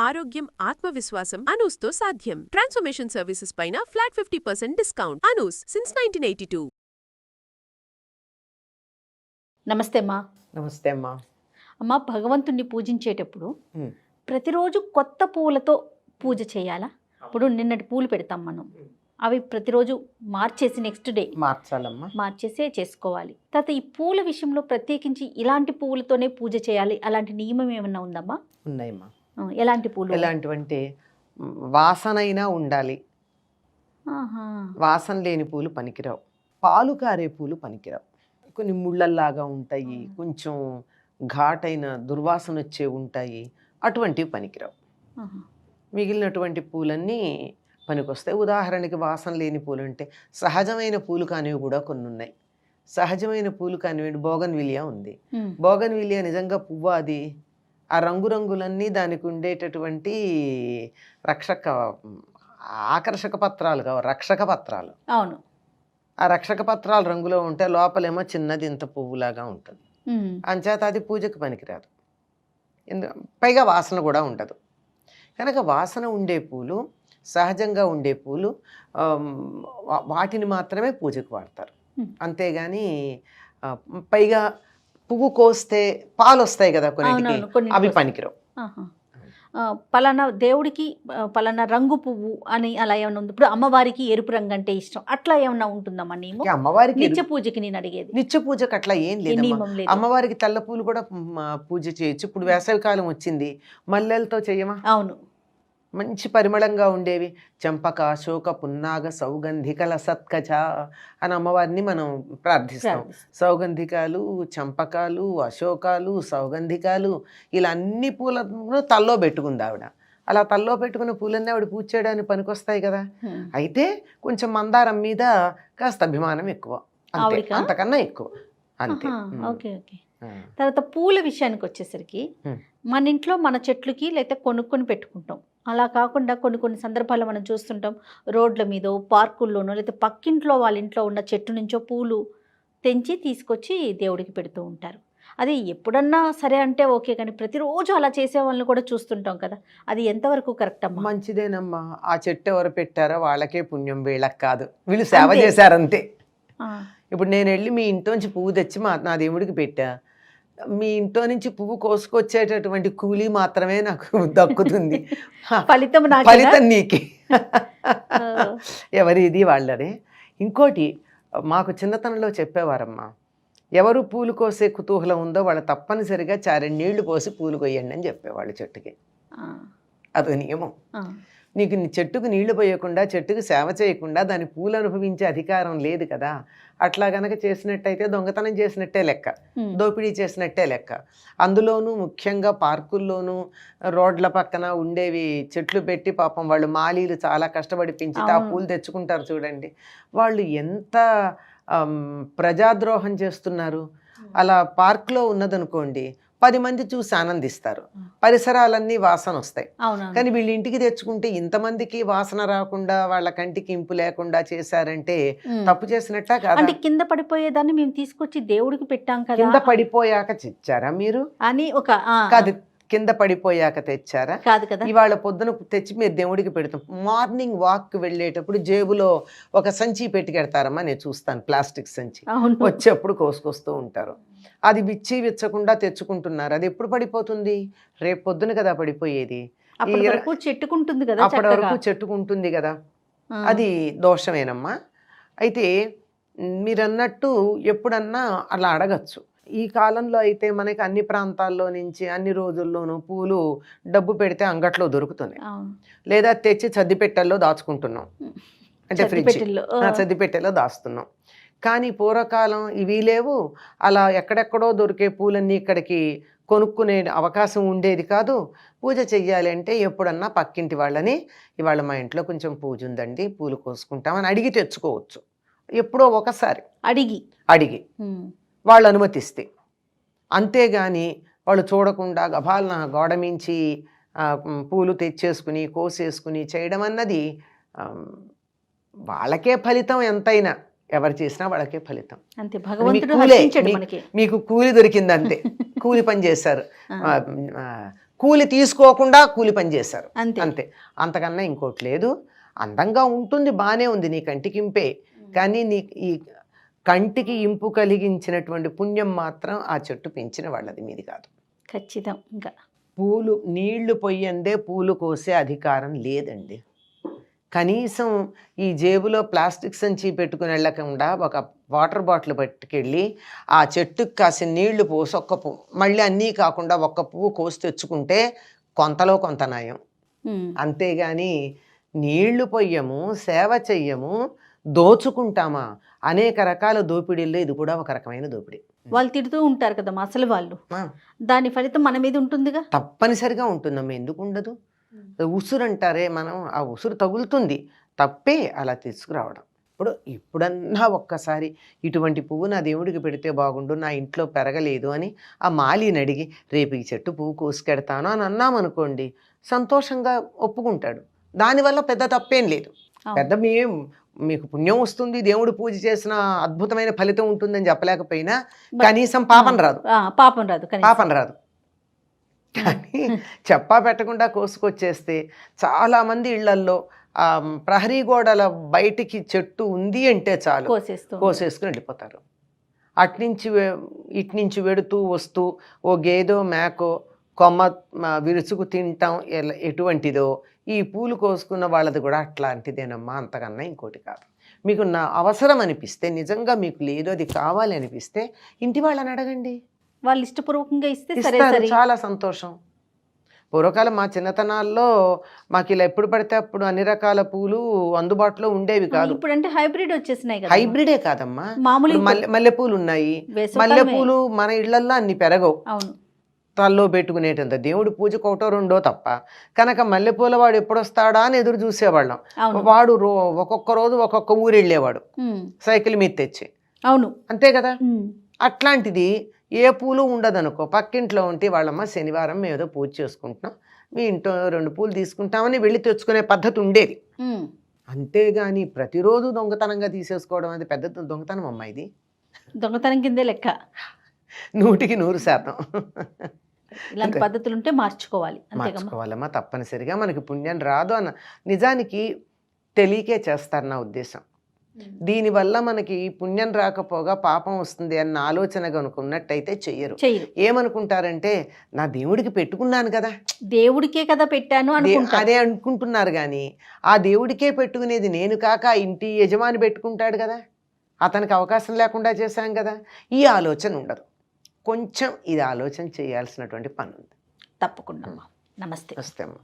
ఆరోగ్యం, ఆత్మవిశ్వాసం అనూస్తో సాధ్యం. ట్రాన్స్ఫర్మేషన్ సర్వీసెస్ పైన ఫ్లాట్ 50% డిస్కౌంట్. అనూస్ సిన్స్ 1982. నమస్తే అమ్మా. నమస్తే అమ్మా. అమ్మ, భగవంతుణ్ణి పూజించేటప్పుడు ప్రతిరోజు కొత్త పూలతో పూజ చేయాలా? ఇప్పుడు నిన్నటి పూలు పెడతాం మనం, అవి ప్రతిరోజు మార్చేసి నెక్స్ట్ డే మార్చాలమ్మా, మార్చేసే చేసుకోవాలి. తర్వాత ఈ పూల విషయంలో ప్రత్యేకించి ఇలాంటి పూలతోనే పూజ చేయాలి, అలాంటి నియమం ఏమన్నా ఉందమ్మా? ఉన్నాయమ్మా. ఎలాంటి పూలు? ఎలాంటివంటే వాసన అయినా ఉండాలి. వాసన లేని పూలు పనికిరావు. పాలు కారే పూలు పనికిరావు. కొన్ని ముళ్ళల్లాగా ఉంటాయి, కొంచెం ఘాటైన దుర్వాసన వచ్చే ఉంటాయి, అటువంటివి పనికిరావు. మిగిలినటువంటి పూలన్నీ పనికొస్తాయి. ఉదాహరణకి వాసన లేని పూలు అంటే సహజమైన పూలు కానివి కూడా కొన్ని ఉన్నాయి. సహజమైన పూలు కానివ్వండి, బోగన్విలియా ఉంది. బోగన్విలియా నిజంగా పువ్వు, అది ఆ రంగురంగులన్నీ దానికి ఉండేటటువంటి ఆకర్షక పత్రాలు కావు, రక్షక పత్రాలు. అవును. ఆ రక్షక పత్రాలు రంగులో ఉంటే లోపలేమో చిన్నది ఇంత పువ్వులాగా ఉంటుంది. అంచేత అది పూజకు పనికిరాదు. పైగా వాసన కూడా ఉండదు. కనుక వాసన ఉండే పూలు, సహజంగా ఉండే పూలు, వాటిని మాత్రమే పూజకు వాడతారు. అంతేగాని పైగా పువ్వు కోస్తే పాలు వస్తాయి కదా కొన్ని, అవి పనికిరావు. పలానా దేవుడికి పలానా రంగు పువ్వు అని అలా ఏమన్నా ఉంది? ఇప్పుడు అమ్మవారికి ఎరుపు రంగు అంటే ఇష్టం, అట్లా ఏమన్నా ఉంటుందమ్మా? నేను అమ్మవారికి నిత్య పూజకి నేను అడిగేది. నిత్య పూజకు అట్లా ఏం లేదు. అమ్మవారికి తెల్ల పూలు కూడా పూజ చేయొచ్చు. ఇప్పుడు వేసవికాలం వచ్చింది, మల్లెలతో చేయమా? అవును. మంచి పరిమళంగా ఉండేవి, చంపక, అశోక, పున్నాగ, సౌగంధికల సత్కచ అని అమ్మవారిని మనం ప్రార్థిస్తాం. సౌగంధికాలు, చంపకాలు, అశోకాలు, సౌగంధికాలు, ఇలా అన్ని పూలను తల్లో పెట్టుకుంది ఆవిడ. అలా తల్లో పెట్టుకున్న పూలన్నీ ఆవిడ పూజ చేయడానికి పనికొస్తాయి కదా. అయితే కొంచెం మందారం మీద కాస్త అభిమానం ఎక్కువ, అంతకన్నా ఎక్కువ, అంతే. Okay okay. తర్వాత పూల విషయానికి వచ్చేసరికి మన ఇంట్లో మన చెట్లకి లేకపోతే కొనుక్కొని పెట్టుకుంటాం. అలా కాకుండా కొన్ని సందర్భాల్లో మనం చూస్తుంటాం, రోడ్ల మీద, పార్కుల్లోనో లేకపోతే పక్కింట్లో వాళ్ళ ఇంట్లో ఉన్న చెట్టు నుంచో పూలు తెంచి తీసుకొచ్చి దేవుడికి పెడుతూ ఉంటారు. అది ఎప్పుడన్నా సరే అంటే ఓకే, కానీ ప్రతిరోజు అలా చేసే వాళ్ళని కూడా చూస్తుంటాం కదా, అది ఎంతవరకు కరెక్ట్ అమ్మా? మంచిదేనమ్మా. ఆ చెట్టు ఎవరు పెట్టారో వాళ్ళకే పుణ్యం, వీళ్ళకి కాదు. వీళ్ళు సేవ చేశారంతే. ఇప్పుడు నేను వెళ్ళి మీ ఇంట్లోంచి పువ్వు తెచ్చి నా దేవుడికి పెట్టా, మీ ఇంట్లో నుంచి పువ్వు కోసుకొచ్చేటటువంటి కూలీ మాత్రమే నాకు దక్కుతుంది. ఫలితం నీకే. ఎవరిది వాళ్ళదే. ఇంకోటి మాకు చిన్నతనంలో చెప్పేవారమ్మా, ఎవరు పూలు కోసే కుతూహలం ఉందో వాళ్ళు తప్పనిసరిగా 2 నీళ్లు పోసి పూలు కొయ్యండి అని చెప్పేవాళ్ళు చెట్టుకి. అదొక నియమం. నీకు చెట్టుకు నీళ్లు పోయకుండా, చెట్టుకు సేవ చేయకుండా దాని పూలు అనుభవించే అధికారం లేదు కదా. అట్లా గనక చేసినట్టయితే దొంగతనం చేసినట్టే లెక్క, దోపిడీ చేసినట్టే లెక్క. అందులోనూ ముఖ్యంగా పార్కుల్లోనూ రోడ్ల పక్కన ఉండేవి చెట్లు పెట్టి పాపం వాళ్ళు మాలీలు చాలా కష్టపడి పెంచితే ఆ పూలు తెచ్చుకుంటారు చూడండి. వాళ్ళు ఎంత ప్రజాద్రోహం చేస్తున్నారు. అలా పార్క్లో ఉన్నదనుకోండి, 10 మంది చూసి ఆనందిస్తారు, పరిసరాలన్నీ వాసన వస్తాయి. కానీ వీళ్ళు ఇంటికి తెచ్చుకుంటే ఇంతమందికి వాసన రాకుండా, వాళ్ళ కంటికి ఇంపు లేకుండా చేశారంటే తప్పు చేసినట్టా కాదా? అంటే కింద పడిపోయేదాన్ని మేము తీసుకొచ్చి దేవుడికి పెట్టాం కదా. కింద పడిపోయాక తెచ్చారా మీరు అని ఒక కాదు, కింద పడిపోయాక తెచ్చారా? కాదు కదా. ఇవాళ పొద్దున తెచ్చి మీరు దేవుడికి పెడతాం. మార్నింగ్ వాక్ వెళ్ళేటప్పుడు జేబులో ఒక సంచి పెట్టుకెడతారమ్మా, నేను చూస్తాను, ప్లాస్టిక్ సంచి. వచ్చేప్పుడు కోసుకొస్తూ ఉంటారు. అది విచ్చకుండా తెచ్చుకుంటున్నారు. అది ఎప్పుడు పడిపోతుంది? రేపు పొద్దున కదా పడిపోయేది. అప్పటి వరకు చెట్టుకుంటుంది కదా. అది దోషమేనమ్మా. అయితే మీరన్నట్టు ఎప్పుడన్నా అలా అడగచ్చు. ఈ కాలంలో అయితే మనకి అన్ని ప్రాంతాల్లో నుంచి అన్ని రోజుల్లోనూ పూలు డబ్బు పెడితే అంగట్లో దొరుకుతున్నాయి, లేదా తెచ్చి చద్దిపెట్టెల్లో దాచుకుంటున్నాం, అంటే ఫ్రిడ్జ్ చద్దిపెట్టెలో దాస్తున్నాం. కానీ పూర్వకాలం ఇవి లేవు. అలా ఎక్కడెక్కడో దొరికే పూలన్నీ ఇక్కడికి కొనుక్కునే అవకాశం ఉండేది కాదు. పూజ చెయ్యాలి అంటే ఎప్పుడన్నా పక్కింటి వాళ్ళని, ఇవాళ మా ఇంట్లో కొంచెం పూజ ఉందండి, పూలు కోసుకుంటామని అడిగి తెచ్చుకోవచ్చు. ఎప్పుడో ఒకసారి అడిగి వాళ్ళు అనుమతిస్తే. అంతేగాని వాళ్ళు చూడకుండా గభాలన గోడ మించి పూలు తెచ్చేసుకుని కోసేసుకుని చేయడం అన్నది వాళ్ళకే ఫలితం. ఎంతైనా ఎవరు చేసినా వాళ్ళకే ఫలితం. అంతే, భగవంతుడు మీకు కూలి దొరికింది అంతే. కూలి పని చేశారు. కూలి తీసుకోకుండా కూలి పని చేశారు, అంతే. అంతే. అంతకన్నా ఇంకోటి లేదు. అందంగా ఉంటుంది, బాగానే ఉంది, నీ కంటికి ఇంపే. కానీ నీ ఈ కంటికి ఇంపు కలిగించినటువంటి పుణ్యం మాత్రం ఆ చెట్టు పెంచిన వాళ్ళది, మీది కాదు. ఖచ్చితం. ఇంకా పూలు నీళ్లు పొయ్యందే పూలు కోసే అధికారం లేదండి. కనీసం ఈ జేబులో ప్లాస్టిక్ సంచి పెట్టుకుని వెళ్ళకుండా ఒక వాటర్ బాటిల్ పట్టుకెళ్ళి ఆ చెట్టుకి కాసిన నీళ్లు పోసి ఒక్క పువ్వు, మళ్ళీ అన్నీ కాకుండా ఒక్క పువ్వు కోసి తెచ్చుకుంటే కొంతలో కొంత నయం. అంతేగాని నీళ్లు పొయ్యము, సేవ చెయ్యము, దోచుకుంటామా? అనేక రకాల దోపిడీల్లో ఇది కూడా ఒక రకమైన దోపిడీ. వాళ్ళు తిడుతూ ఉంటారు కదా అసలు వాళ్ళు, దాని ఫలితం మన మీద ఉంటుందిగా. తప్పనిసరిగా ఉంటుందమ్మా, ఎందుకు ఉండదు? ఉసురు అంటారే, మనం ఆ ఉసురు తగులుతుంది, తప్పే అలా తీసుకురావడం. ఇప్పుడన్నా ఒక్కసారి ఇటువంటి పువ్వు నా దేవుడికి పెడితే బాగుండు, నా ఇంట్లో పెరగలేదు అని ఆ మాలిని అడిగి రేపు ఈ చెట్టు పువ్వు కోసుకెడతాను అని అన్నామనుకోండి, సంతోషంగా ఒప్పుకుంటాడు. దానివల్ల పెద్ద తప్పేం లేదు. పెద్ద మీకు పుణ్యం వస్తుంది, దేవుడు పూజ చేసిన అద్భుతమైన ఫలితం ఉంటుందని చెప్పలేకపోయినా కనీసం పాపం రాదు. పాపం రాదు. కానీ చెప్పా పెట్టకుండా కోసుకొచ్చేస్తే చాలామంది ఇళ్లల్లో ప్రహరీ గోడల బయటికి చెట్టు ఉంది అంటే చాలు కోసేసుకుని వెళ్ళిపోతారు. ఇట్నుంచి వెడుతూ వస్తూ ఓ గేదో మేకో కొమ్మ విరుచుకు తింటాం ఎటువంటిదో, ఈ పూలు కోసుకున్న వాళ్ళది కూడా అట్లాంటిదేనమ్మా, అంతకన్నా ఇంకోటి కాదు. మీకు నా అవసరం అనిపిస్తే, నిజంగా మీకు లేదు అది కావాలి అనిపిస్తే ఇంటి వాళ్ళని అడగండి, వాళ్ళు ఇష్టపూర్వకంగా ఇస్తే చాలా సంతోషం. పూర్వకాలం మా చిన్నతనాల్లో మాకు ఇలా ఎప్పుడు పడితే అప్పుడు అన్ని రకాల పూలు అందుబాటులో ఉండేవి కాదు. ఇప్పుడంటే హైబ్రిడ్ వచ్చేసినాయి కదా. హైబ్రిడే కాదమ్మా, మల్లెపూలు ఉన్నాయి. మల్లెపూలు మన ఇళ్లల్లో అన్ని పెరగవు, తల్లో పెట్టుకునేటంత. దేవుడి పూజకు ఒకటో రెండో తప్ప. కనుక మల్లెపూల వాడు ఎప్పుడు వస్తాడా అని ఎదురు చూసేవాళ్ళం. వాడు ఒక్కొక్క రోజు ఒక్కొక్క ఊరు వెళ్ళేవాడు సైకిల్ మీద తెచ్చి. అవును, అంతే కదా. అట్లాంటిది ఏ పూలు ఉండదనుకో, పక్కింట్లో ఉంటే వాళ్ళమ్మ శనివారం మేము ఏదో పూజ చేసుకుంటున్నాం, మీ ఇంట్లో 2 పూలు తీసుకుంటామని వెళ్ళి తెచ్చుకునే పద్ధతి ఉండేది. అంతేగాని ప్రతిరోజు దొంగతనంగా తీసేసుకోవడం అనేది పెద్ద దొంగతనం అమ్మా. ఇది దొంగతనం కిందే లెక్క, 100% ఇలాంటి పద్ధతులు ఉంటే మార్చుకోవాలమ్మా. తప్పనిసరిగా మనకి పుణ్యం రాదు అన్న నిజానికి తెలియకే చేస్తారు నా ఉద్దేశం. దీనివల్ల మనకి పుణ్యం రాకపోగా పాపం వస్తుంది అన్న ఆలోచన కనుకున్నట్టయితే చెయ్యరు. ఏమనుకుంటారంటే నా దేవుడికి పెట్టుకున్నాను కదా, దేవుడికే కదా పెట్టాను అదే అనుకుంటున్నారు. కానీ ఆ దేవుడికే పెట్టుకునేది నేను కాక ఇంటి యజమాని పెట్టుకుంటాడు కదా, అతనికి అవకాశం లేకుండా చేశాం కదా, ఈ ఆలోచన ఉండదు. కొంచెం ఇది ఆలోచన చేయాల్సినటువంటి పని ఉంది. తప్పకుండా. నమస్తే. నమస్తే అమ్మా.